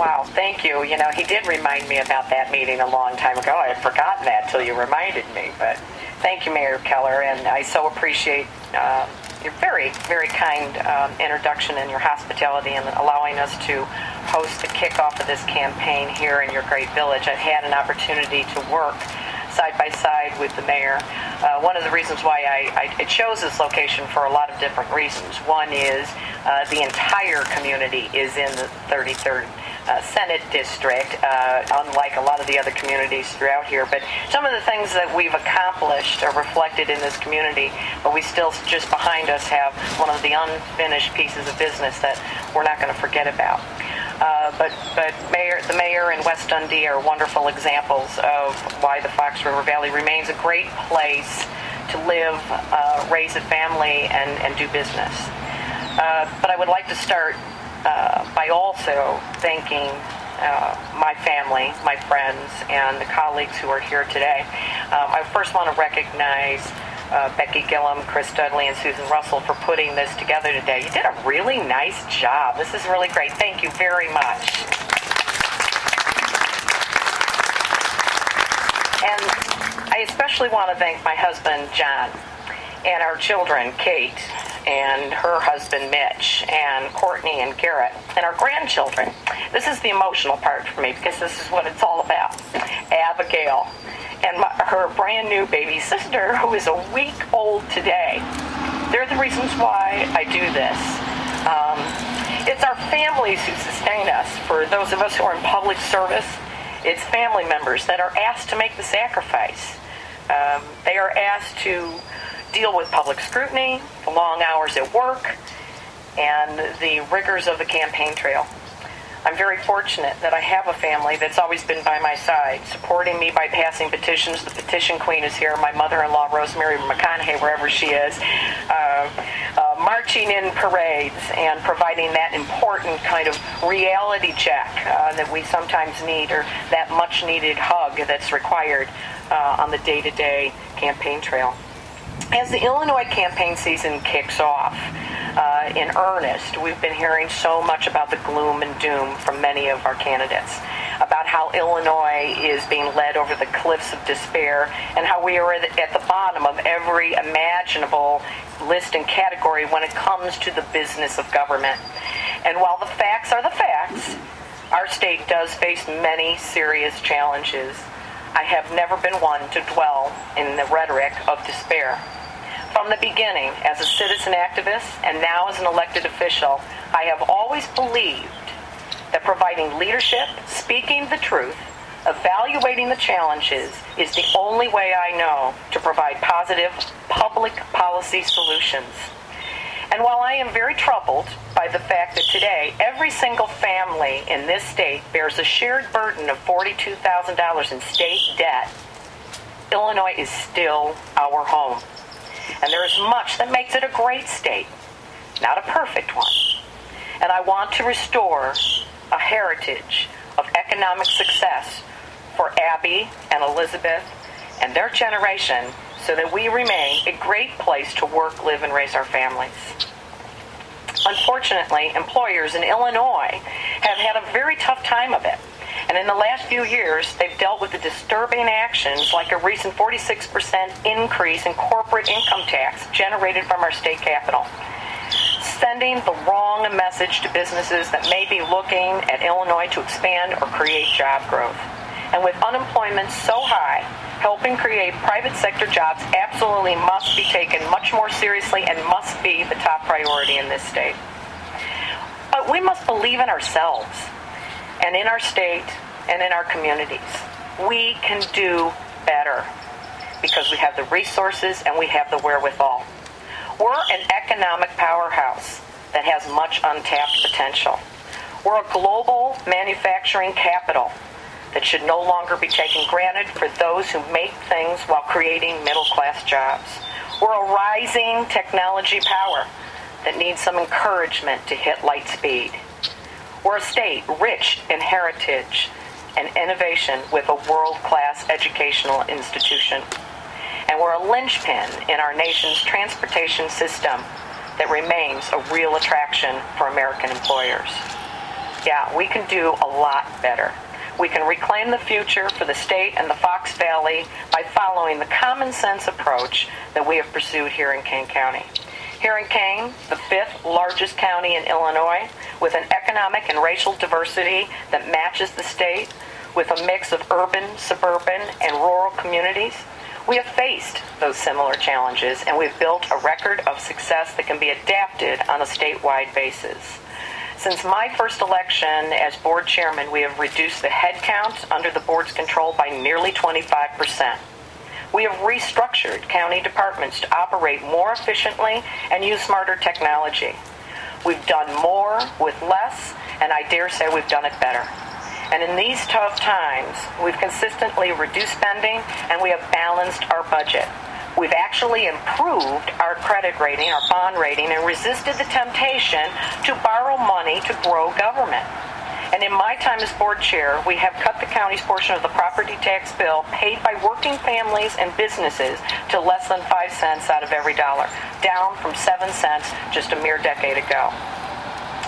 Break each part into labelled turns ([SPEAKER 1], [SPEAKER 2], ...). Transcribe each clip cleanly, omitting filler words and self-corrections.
[SPEAKER 1] Wow, thank you. You know, he did remind me about that meeting a long time ago. I had forgotten that till you reminded me. But thank you, Mayor Keller, and I so appreciate your very, very kind introduction and your hospitality and allowing us to host the kickoff of this campaign here in your great village. I've had an opportunity to work side by side with the mayor. One of the reasons why I chose this location for a lot of different reasons. One is the entire community is in the 33rd Senate District, unlike a lot of the other communities throughout here. But some of the things that we've accomplished are reflected in this community, but we still, just behind us, have one of the unfinished pieces of business that we're not going to forget about. But the mayor and West Dundee are wonderful examples of why the Fox River Valley remains a great place to live, raise a family, and do business. But I would like to start by also thanking my family, my friends, and the colleagues who are here today. I first want to recognize Becky Gillum, Chris Dudley, and Susan Russell for putting this together today. You did a really nice job. This is really great. Thank you very much. And I especially want to thank my husband, John, and our children, Kate, and her husband, Mitch, and Courtney and Garrett, and our grandchildren. This is the emotional part for me because this is what it's all about. Abigail and her brand new baby sister, who is a week old today. They're the reasons why I do this. It's our families who sustain us. For those of us who are in public service, it's family members that are asked to make the sacrifice. They are asked to deal with public scrutiny, the long hours at work, and the rigors of the campaign trail. I'm very fortunate that I have a family that's always been by my side, supporting me by passing petitions. The petition queen is here, my mother-in-law, Rosemary McConnaughay, wherever she is, marching in parades and providing that important kind of reality check that we sometimes need, or that much-needed hug that's required on the day-to-day campaign trail. As the Illinois campaign season kicks off in earnest, we've been hearing so much about the gloom and doom from many of our candidates, about how Illinois is being led over the cliffs of despair, and how we are at the bottom of every imaginable list and category when it comes to the business of government. And while the facts are the facts, our state does face many serious challenges. I have never been one to dwell in the rhetoric of despair. From the beginning, as a citizen activist and now as an elected official, I have always believed that providing leadership, speaking the truth, evaluating the challenges is the only way I know to provide positive public policy solutions. And while I am very troubled by the fact that today every single family in this state bears a shared burden of $42,000 in state debt, Illinois is still our home. And there is much that makes it a great state, not a perfect one. And I want to restore a heritage of economic success for Abby and Elizabeth and their generation, so that we remain a great place to work, live, and raise our families. Unfortunately, employers in Illinois have had a very tough time of it. And in the last few years, they've dealt with the disturbing actions like a recent 46% increase in corporate income tax generated from our state capital, sending the wrong message to businesses that may be looking at Illinois to expand or create job growth. And with unemployment so high, helping create private sector jobs absolutely must be taken much more seriously and must be the top priority in this state. But we must believe in ourselves and in our state and in our communities. We can do better because we have the resources and we have the wherewithal. We're an economic powerhouse that has much untapped potential. We're a global manufacturing capital that should no longer be taken granted for those who make things while creating middle-class jobs. We're a rising technology power that needs some encouragement to hit light speed. We're a state rich in heritage and innovation with a world-class educational institution. And we're a linchpin in our nation's transportation system that remains a real attraction for American employers. Yeah, we can do a lot better. We can reclaim the future for the state and the Fox Valley by following the common sense approach that we have pursued here in Kane County. Here in Kane, the 5th largest county in Illinois, with an economic and racial diversity that matches the state, with a mix of urban, suburban, and rural communities, we have faced those similar challenges, and we've built a record of success that can be adapted on a statewide basis. Since my first election as board chairman, we have reduced the head count under the board's control by nearly 25%. We have restructured county departments to operate more efficiently and use smarter technology. We've done more with less, and I dare say we've done it better. And in these tough times, we've consistently reduced spending and we have balanced our budget. We've actually improved our credit rating, our bond rating, and resisted the temptation to borrow money to grow government. And in my time as board chair, we have cut the county's portion of the property tax bill paid by working families and businesses to less than 5 cents out of every dollar, down from 7 cents just a mere decade ago.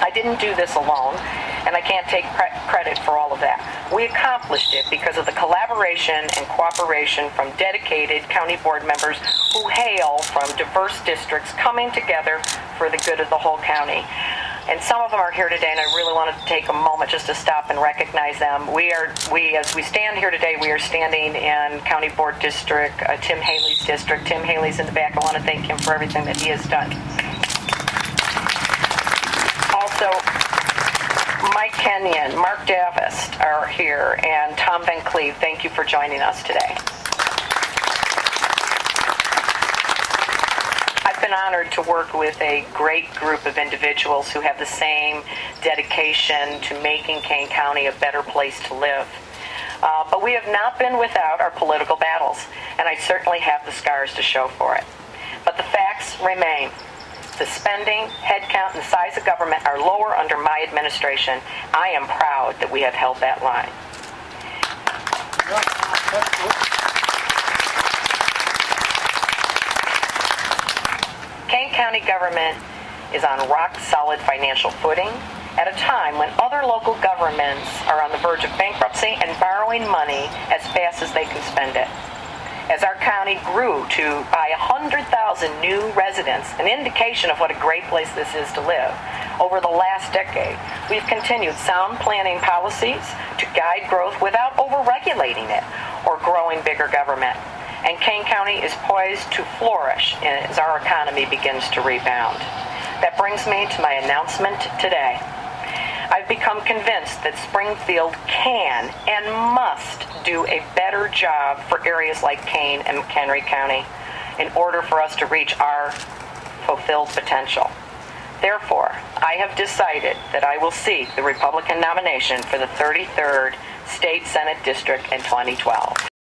[SPEAKER 1] I didn't do this alone, and I can't take credit for all of that. We accomplished it because of the collaboration and cooperation from dedicated county board members who hail from diverse districts coming together for the good of the whole county. And some of them are here today, and I really wanted to take a moment just to stop and recognize them. As we stand here today, we are standing in County Board District, Tim Haley's district. Tim Haley's in the back. I want to thank him for everything that he has done. Also, Mike Kenyon, Mark Davis are here, and Tom Van Cleve, thank you for joining us today. I've been honored to work with a great group of individuals who have the same dedication to making Kane County a better place to live. But we have not been without our political battles, and I certainly have the scars to show for it. But the facts remain. The spending, headcount, and the size of government are lower under my administration. I am proud that we have held that line. Kane County government is on rock-solid financial footing at a time when other local governments are on the verge of bankruptcy and borrowing money as fast as they can spend it. As our county grew to by 100,000 new residents, an indication of what a great place this is to live, over the last decade, we've continued sound planning policies to guide growth without over-regulating it or growing bigger government. And Kane County is poised to flourish as our economy begins to rebound. That brings me to my announcement today. I've become convinced that Springfield can and must do a better job for areas like Kane and McConaughey County in order for us to reach our fulfilled potential. Therefore, I have decided that I will seek the Republican nomination for the 33rd State Senate District in 2012.